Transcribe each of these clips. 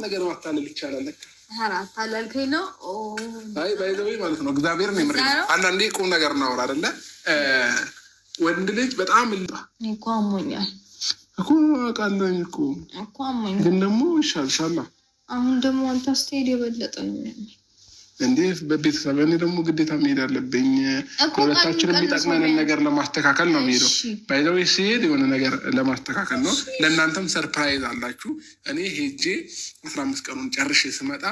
ነገር ማታለል ይቻላል ለካ ታላልከኝ ነው አይ ባይዘው ማለት ነው እግዚአብሔር ነው ምሪ አንዳንዴ ቁም ነገር እናወራ አይደለ ወንድ ልጅ በጣም እኮ አሞኛል እኮ አቃለኝ እኮ አሞኛል ግን ደግሞ ይሻልሻል አሁን ደግሞ አንተ ስትሄድ የበለጠ ነው እንዴ በቤተሰብ እኔ ደግሞ ግዴታ መሄድ አለብኝ ሁለታችንም የሚጠቅመንን ነገር ለማስተካከል ነው የሚሄደው ባይዘው ሲሄድ የሆነ ነገር ለማስተካከል ነው ለእናንተም ሰርፕራይዝ አላችሁ እኔ ሄጄ 15 ቀኑን ጨርሼ ስመጣ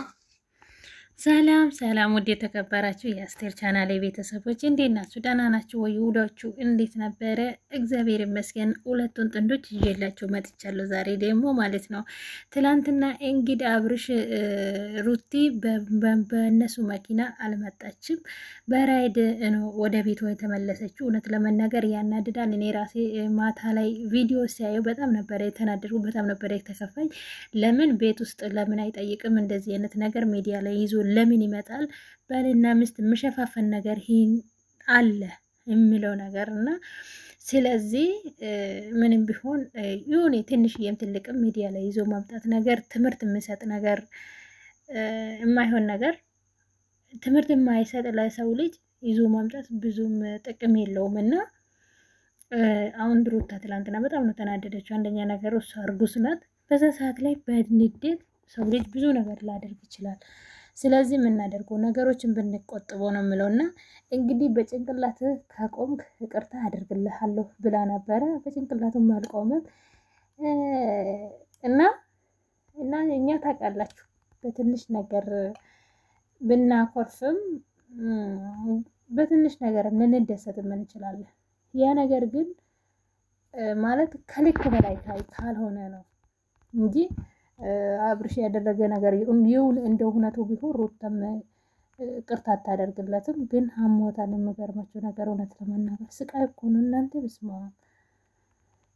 ሰላም ሰላም ወደ ተከበራችሁ የአስቴር ቻናል ቤተሰቦች እንዴት ናችሁ? ደህና ናችሁ ወይ? ውሏችሁ እንዴት ነበረ? እግዚአብሔር ይመስገን ሁለቱን ጥንዶች ይዤላችሁ መጥቻለሁ። ዛሬ ደግሞ ማለት ነው ትላንትና እንግዲህ አብርሽ ሩቲ በእነሱ መኪና አልመጣችም፣ በራይድ ነው ወደ ቤቷ የተመለሰችው። እውነት ለመናገር ያናድዳል። እኔ ራሴ ማታ ላይ ቪዲዮ ሲያየው በጣም ነበረ የተናደድኩት፣ በጣም ነበረ የተከፋኝ። ለምን ቤት ውስጥ ለምን አይጠይቅም? እንደዚህ አይነት ነገር ሚዲያ ላይ ይዞ ለምን ይመጣል? ባልና ሚስት መሸፋፈን ነገር አለ የሚለው ነገር እና ስለዚህ ምንም ቢሆን የሆነ ትንሽዬም ትልቅም ሚዲያ ላይ ይዞ ማምጣት ነገር ትምህርት የሚሰጥ ነገር የማይሆን ነገር ትምህርት የማይሰጥ ለሰው ልጅ ይዞ ማምጣት ብዙም ጥቅም የለውም እና አሁን ሩታ ትላንትና በጣም ነው ተናደደችው። አንደኛ ነገር እሷ እርጉዝ ናት። በዛ ሰዓት ላይ በንዴት ሰው ልጅ ብዙ ነገር ላደርግ ይችላል። ስለዚህ የምናደርገው ነገሮችን ብንቆጥበው ነው የምለውና እንግዲህ በጭንቅላት ካቆምክ ይቅርታ አደርግልሃለሁ ብላ ነበረ። በጭንቅላቱም አልቆመም እና እኛ ታውቃላችሁ በትንሽ ነገር ብናኮርፍም በትንሽ ነገር ልንደሰት እንችላለን። ያ ነገር ግን ማለት ከልክ በላይ ካልሆነ ነው እንጂ አብርሽ ያደረገ ነገር ይሁን እንደው ሁነቱ ቢሆን ሩታም ቅርታ አታደርግለትም። ግን አሞታል። የምገርማችሁ ነገር እውነት ለመናገር ስቃይ እኮ ነው እናንተ። በስማ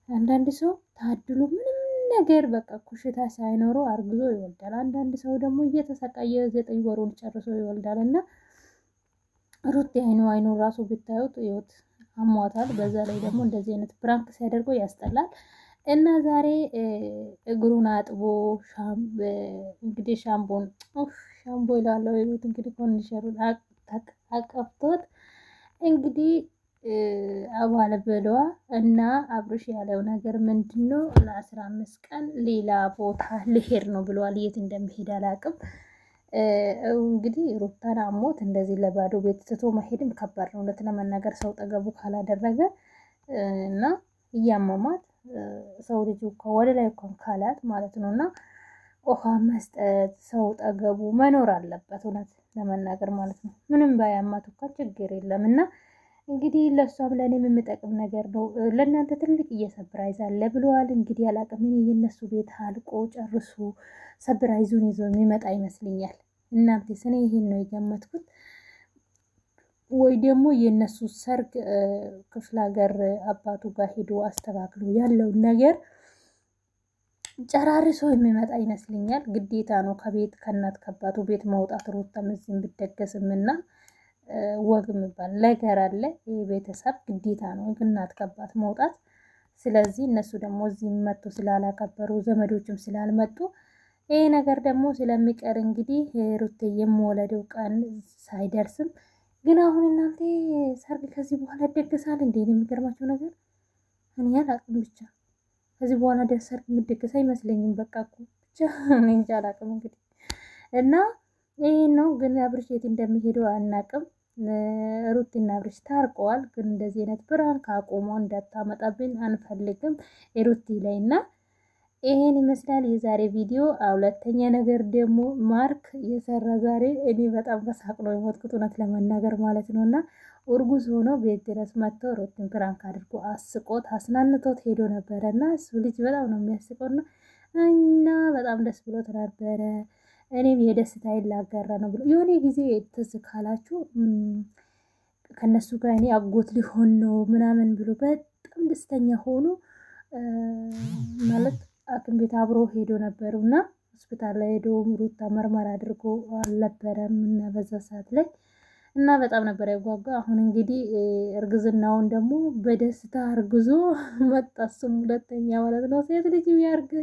አንዳንድ ሰው ታድሉ ምንም ነገር በቃ ኩሽታ ሳይኖረው አርግዞ ይወልዳል። አንዳንድ ሰው ደግሞ እየተሰቃየ 9 ወሩን ጨርሶ ይወልዳል። እና ሩት አይኑ ራሱ ብታዩት ይወት አሟታል። በዛ ላይ ደግሞ እንደዚህ አይነት ፕራንክ ሲያደርገው ያስጠላል። እና ዛሬ እግሩን አጥቦ እንግዲህ ሻምቦ ይላለው ይሉት እንግዲህ ኮንዲሽነሩን አቀፍቶት እንግዲህ አባለ በለዋ እና አብርሽ ያለው ነገር ምንድነው? ለ15 ቀን ሌላ ቦታ ልሄድ ነው ብለዋል። የት እንደሚሄድ አላውቅም። እንግዲህ ሩታን አሞት እንደዚህ ለባዶ ቤት ትቶ መሄድም ከባድ ነው እውነት ለመናገር ሰው ጠገቡ ካላደረገ እና እያመማት ሰው ልጅ ወደ ላይ እንኳን ካላት ማለት ነውና ውሃ መስጠት ሰው ጠገቡ መኖር አለበት እውነት ለመናገር ማለት ነው። ምንም ባያማት እንኳን ችግር የለም። እና እንግዲህ ለሷም ለኔም የሚጠቅም ነገር ነው። ለእናንተ ትልቅ እየሰብራይዝ አለ ብለዋል። እንግዲህ አላቅም እኔ የነሱ ቤት አልቆ ጨርሶ ሰብራይዙን ይዞ የሚመጣ ይመስልኛል። እናንተ ስኔ ይሄን ነው የገመትኩት። ወይ ደግሞ የነሱ ሰርግ ክፍለ ሀገር አባቱ ጋር ሄዶ አስተካክሎ ያለው ነገር ጨራርሶ የሚመጣ ይመስልኛል። ግዴታ ነው ከቤት ከእናት ከአባቱ ቤት መውጣት። ሩታም እዚህም ብትደገስምና ወግ የሚባል ነገር አለ። የቤተሰብ ግዴታ ነው እናት ከአባት መውጣት። ስለዚህ እነሱ ደግሞ እዚህ መጥቶ ስላላከበሩ ዘመዶችም ስላልመጡ ይሄ ነገር ደግሞ ስለሚቀር እንግዲህ ሩት የምወለደው ቀን ሳይደርስም ግን አሁን እናንተ ሰርግ ከዚህ በኋላ ይደገሳል እንዴ? የሚገርማችሁ ነገር እኔ አላቅም። ብቻ ከዚህ በኋላ ሰርግ የሚደገስ አይመስለኝም። በቃ እኮ ብቻ እኔ እንጃ አላቅም እንግዲህ እና ይሄ ነው። ግን አብርሽ የት እንደሚሄደው አናቅም። ሩትና አብርሽ ታርቀዋል። ግን እንደዚህ አይነት ብራንክ አቆሞ እንዳታመጣብን አንፈልግም ሩቲ ላይና ይሄን ይመስላል የዛሬ ቪዲዮ። ሁለተኛ ነገር ደግሞ ማርክ የሰራ ዛሬ እኔ በጣም በሳቅ ነው የሞትኩት እውነት ለመናገር ማለት ነውና እርጉዝ ሆኖ ቤት ድረስ መጥቶ ሩትን ፕራንክ አድርጎ አስቆት አስናንቶት ሄዶ ነበረና እሱ ልጅ በጣም ነው የሚያስቀውና እና በጣም ደስ ብሎት ነበረ። እኔም የደስታዬን ላጋራ ነው ብሎ የሆነ ጊዜ ትዝ ካላችሁ ከነሱ ጋር እኔ አጎት ሊሆን ነው ምናምን ብሎ በጣም ደስተኛ ሆኖ ማለት አክም ቤት አብሮ ሄዶ ነበርና ሆስፒታል ላይ ሄዶ ሩታ መርመራ አድርጎ አልነበረም እና በዛ ሰዓት ላይ እና በጣም ነበር ያጓጓ። አሁን እንግዲህ እርግዝናውን ደግሞ በደስታ አርግዞ መጣ። እሱም ሁለተኛ ማለት ነው። ሴት ልጅ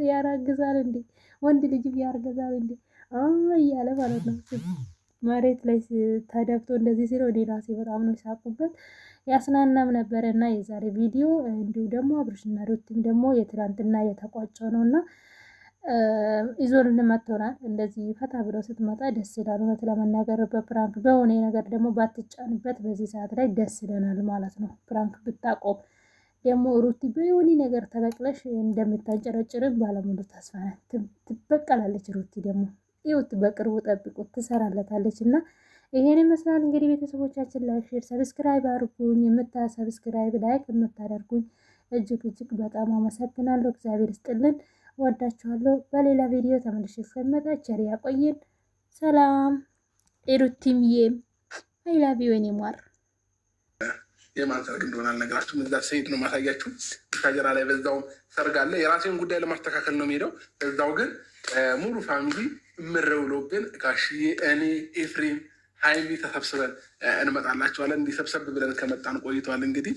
ያራግዛል እንዴ? ወንድ ልጅ ቢያርገዛል እንዴ እያለ ማለት ነው። መሬት ላይ ተደብቶ እንደዚህ ሲለው እኔ ራሴ በጣም ነው የሳቁበት። ያስናናም ነበረ እና የዛሬ ቪዲዮ እንዲሁ ደግሞ አብርሽና ሩቲም ደግሞ የትላንትና የተቋጨው ነው እና ይዞልን መጥቶናል። እንደዚህ ፈታ ብለው ስትመጣ ደስ ይላል። እውነት ለመናገር በፕራንክ በሆነ ነገር ደግሞ ባትጫንበት በዚህ ሰዓት ላይ ደስ ይለናል ማለት ነው። ፕራንክ ብታቆም ደግሞ ሩቲ በዮኒ ነገር ተበቅለሽ እንደምታንጨረጭርን ባለሙሉ ተስፋ ናት። ትበቀላለች ሩቲ ደግሞ ይውት በቅርቡ ጠብቁት ትሰራለታለች። እና ይሄን ይመስላል እንግዲህ ቤተሰቦቻችን። ላይክ ሼር ሰብስክራይብ አድርጉኝ። ሰብስክራይብ ላይክ የምታደርጉኝ እጅግ በጣም አመሰግናለሁ። እግዚአብሔር ይስጥልን። ወዳችኋለሁ። በሌላ ቪዲዮ ተመልሼ እስከምመጣ ቸር ያቆየን። ሰላም ሩቲምዬም አይ ላቭ ዩ ኤኒ ሞር። የማን ሰርግ እንደሆነ አልነግራችሁም። እዛ ስሄድ ነው ማሳያችሁ። ታጀራ ላይ በዛውም ሰርግ አለ። የራሴን ጉዳይ ለማስተካከል ነው የሚሄደው። በዛው ግን ሙሉ ፋሚሊ እምረውሎብን ጋሽዬ፣ እኔ፣ ኤፍሬም፣ ሀይሚ ተሰብስበን እንመጣላችኋለን። እንዲሰብሰብ ብለን ከመጣን ቆይተዋል። እንግዲህ